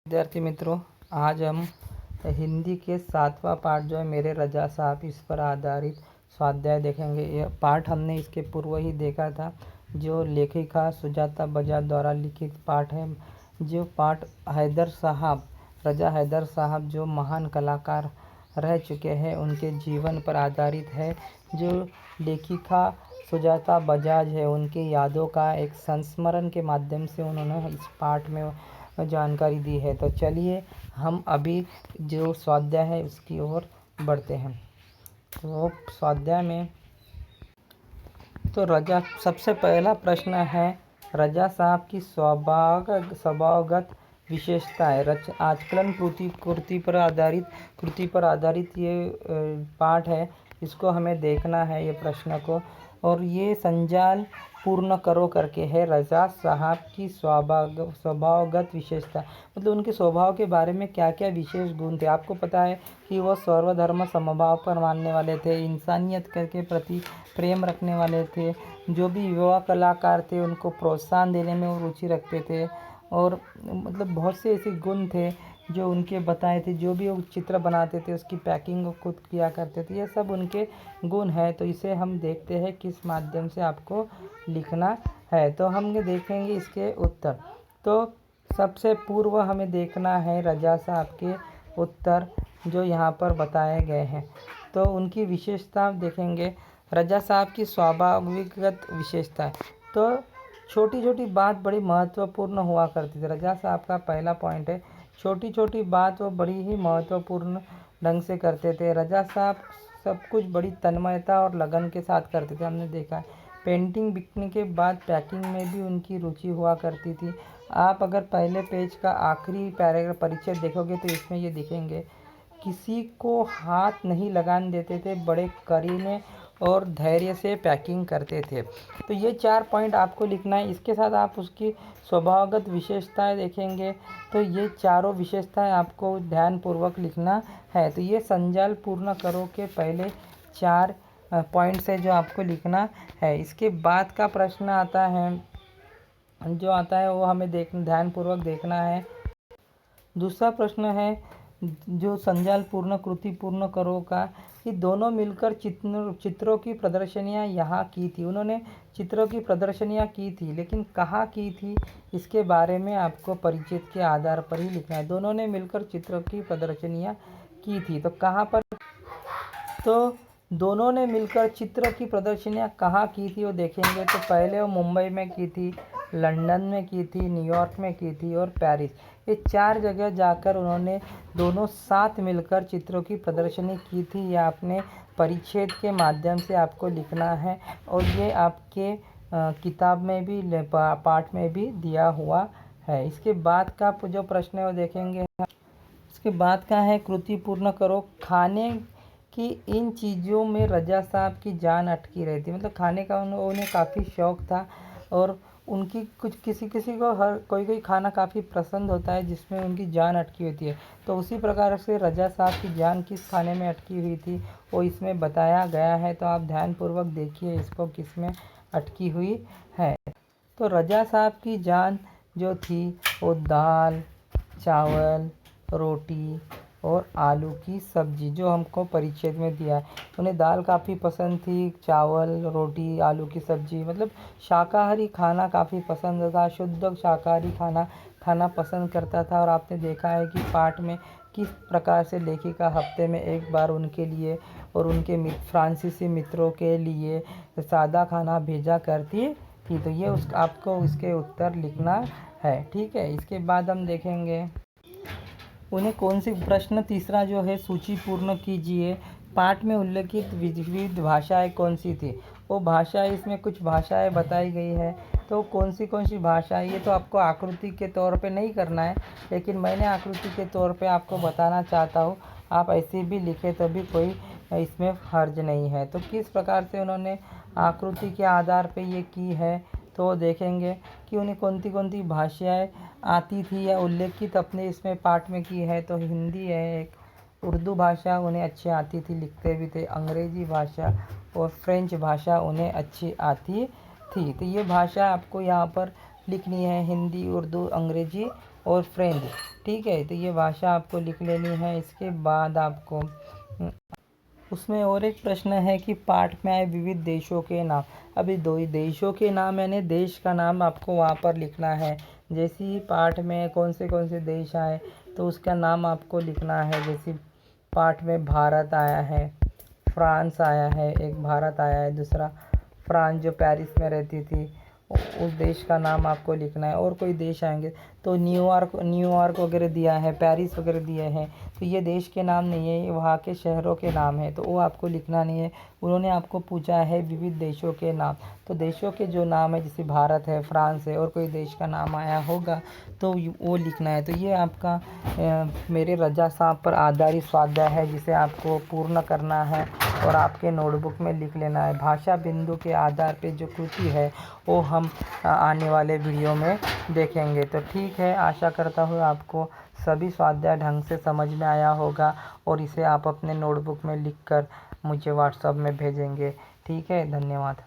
विद्यार्थी मित्रों, आज हम हिंदी के 7वां पाठ जो है मेरे रजा साहब इस पर आधारित स्वाध्याय देखेंगे। यह पाठ हमने इसके पूर्व ही देखा था, जो लेखिका सुजाता बजाज द्वारा लिखित पाठ है। जो पाठ रजा हैदर साहब जो महान कलाकार रह चुके हैं, उनके जीवन पर आधारित है। जो लेखिका सुजाता बजाज है, उनकी यादों का एक संस्मरण के माध्यम से उन्होंने इस पाठ में जानकारी दी है। तो चलिए हम अभी जो स्वाध्याय है उसकी ओर बढ़ते हैं। तो स्वाध्याय में तो रजा सबसे पहला प्रश्न है, रजा साहब की स्वभावगत विशेषता है। आकलन कृति पर आधारित ये पाठ है। इसको हमें देखना है, ये प्रश्न को, और ये संजाल पूर्ण करो करके है। रजा साहब की स्वभावगत विशेषता मतलब उनके स्वभाव के बारे में क्या क्या विशेष गुण थे। आपको पता है कि वो सर्वधर्म समभाव पर मानने वाले थे, इंसानियत के प्रति प्रेम रखने वाले थे। जो भी युवा कलाकार थे उनको प्रोत्साहन देने में वो रुचि रखते थे, और मतलब बहुत से ऐसे गुण थे जो उनके बताए थे। जो भी वो चित्र बनाते थे उसकी पैकिंग वो खुद किया करते थे। ये सब उनके गुण है। तो इसे हम देखते हैं किस माध्यम से आपको लिखना है। तो हम देखेंगे इसके उत्तर। तो सबसे पूर्व हमें देखना है रजा साहब के उत्तर जो यहाँ पर बताए गए हैं। तो उनकी विशेषता देखेंगे। रजा साहब की स्वाभाविकगत विशेषता, तो छोटी छोटी बात बड़ी महत्वपूर्ण हुआ करती थी। रजा साहब का पहला पॉइंट है, छोटी छोटी बात वो बड़ी ही महत्वपूर्ण ढंग से करते थे। रजा साहब सब कुछ बड़ी तन्मयता और लगन के साथ करते थे। हमने देखा है पेंटिंग बिकने के बाद पैकिंग में भी उनकी रुचि हुआ करती थी। आप अगर पहले पेज का आखिरी पैराग्राफ परिचय देखोगे तो इसमें ये दिखेंगे, किसी को हाथ नहीं लगाने देते थे, बड़े करीने और धैर्य से पैकिंग करते थे। तो ये 4 पॉइंट आपको लिखना है। इसके साथ आप उसकी स्वभावगत विशेषताएं देखेंगे, तो ये चारों विशेषताएं आपको ध्यानपूर्वक लिखना है। तो ये संजाल पूर्ण करो के पहले 4 पॉइंट से जो आपको लिखना है। इसके बाद का प्रश्न आता है, जो आता है वो हमें ध्यानपूर्वक देखना है। दूसरा प्रश्न है जो संजाल पूर्ण कृति पूर्ण करो का, कि दोनों मिलकर चित्रों की प्रदर्शनियां यहाँ की थी। उन्होंने चित्रों की प्रदर्शनियां की थी, लेकिन कहाँ की थी इसके बारे में आपको परिचित के आधार पर ही लिखना है। दोनों ने मिलकर चित्रों की प्रदर्शनियां की थी, तो कहाँ पर, तो दोनों ने मिलकर चित्र की प्रदर्शनियां कहाँ की थी वो देखेंगे। तो पहले वो मुंबई में की थी, लंदन में की थी, न्यूयॉर्क में की थी और पेरिस। ये 4 जगह जाकर उन्होंने दोनों साथ मिलकर चित्रों की प्रदर्शनी की थी। ये आपने परिच्छेद के माध्यम से आपको लिखना है, और ये आपके किताब में भी पाठ में भी दिया हुआ है। इसके बाद का जो प्रश्न है वो देखेंगे। इसके बाद का है कृति पूर्ण करो। खाने कि इन चीज़ों में रजा साहब की जान अटकी रहती, मतलब खाने का उन्हें काफ़ी शौक़ था, और उनकी कुछ किसी को कोई खाना काफ़ी पसंद होता है जिसमें उनकी जान अटकी होती है। तो उसी प्रकार से रजा साहब की जान किस खाने में अटकी हुई थी वो इसमें बताया गया है। तो आप ध्यानपूर्वक देखिए इसको किस में अटकी हुई है। तो रजा साहब की जान जो थी वो दाल, चावल, रोटी और आलू की सब्ज़ी, जो हमको परिच्छेद में दिया है। उन्हें दाल काफ़ी पसंद थी, चावल, रोटी, आलू की सब्ज़ी, मतलब शाकाहारी खाना काफ़ी पसंद था। शुद्ध शाकाहारी खाना पसंद करता था। और आपने देखा है कि पाठ में किस प्रकार से लेखिका हफ्ते में एक बार उनके लिए और उनके फ्रांसीसी मित्रों के लिए सादा खाना भेजा करती थी। तो ये आपको इसके उत्तर लिखना है, ठीक है। इसके बाद हम देखेंगे उन्हें कौन सी प्रश्न तीसरा जो है, सूची पूर्ण कीजिए। पाठ में उल्लेखित विविध भाषाएं कौन सी थी। वो भाषाएं, इसमें कुछ भाषाएं बताई गई है, तो कौन सी भाषाएं, ये तो आपको आकृति के तौर पे नहीं करना है, लेकिन मैंने आकृति के तौर पे आपको बताना चाहता हूँ। आप ऐसे भी लिखे तो भी कोई इसमें हर्ज नहीं है। तो किस प्रकार से उन्होंने आकृति के आधार पे ये की है, तो देखेंगे कि उन्हें कौन सी भाषाएं आती थी या उल्लेखित अपने इसमें पाठ में की है। तो हिंदी है एक, उर्दू भाषा उन्हें अच्छी आती थी, लिखते भी थे, अंग्रेज़ी भाषा और फ्रेंच भाषा उन्हें अच्छी आती थी। तो ये भाषा आपको यहाँ पर लिखनी है, हिंदी, उर्दू, अंग्रेज़ी और फ्रेंच। ठीक है, तो ये भाषा आपको लिख लेनी है। इसके बाद आपको उसमें और एक प्रश्न है कि पाठ में आए विविध देशों के नाम। अभी दो ही देशों के नाम, यानी देश का नाम आपको वहाँ पर लिखना है। जैसे ही पाठ में कौन से देश आए तो उसका नाम आपको लिखना है। जैसे पाठ में भारत आया है, फ्रांस आया है, एक भारत आया है, दूसरा फ्रांस जो पेरिस में रहती थी, उस देश का नाम आपको लिखना है। और कोई देश आएंगे तो न्यूयॉर्क वगैरह दिया है, पेरिस वगैरह दिए हैं, तो ये देश के नाम नहीं है, ये वहाँ के शहरों के नाम है, तो वो आपको लिखना नहीं है। उन्होंने आपको पूछा है विविध देशों के नाम, तो देशों के जो नाम है, जैसे भारत है, फ्रांस है, और कोई देश का नाम आया होगा तो वो लिखना है। तो ये आपका मेरे रजा साहब पर आधारित स्वाध्याय है, जिसे आपको पूर्ण करना है और आपके नोटबुक में लिख लेना है। भाषा बिंदु के आधार पे जो कृति है वो हम आने वाले वीडियो में देखेंगे। तो ठीक है, आशा करता हूँ आपको सभी स्वाध्याय ढंग से समझ में आया होगा और इसे आप अपने नोटबुक में लिखकर मुझे व्हाट्सएप में भेजेंगे। ठीक है, धन्यवाद।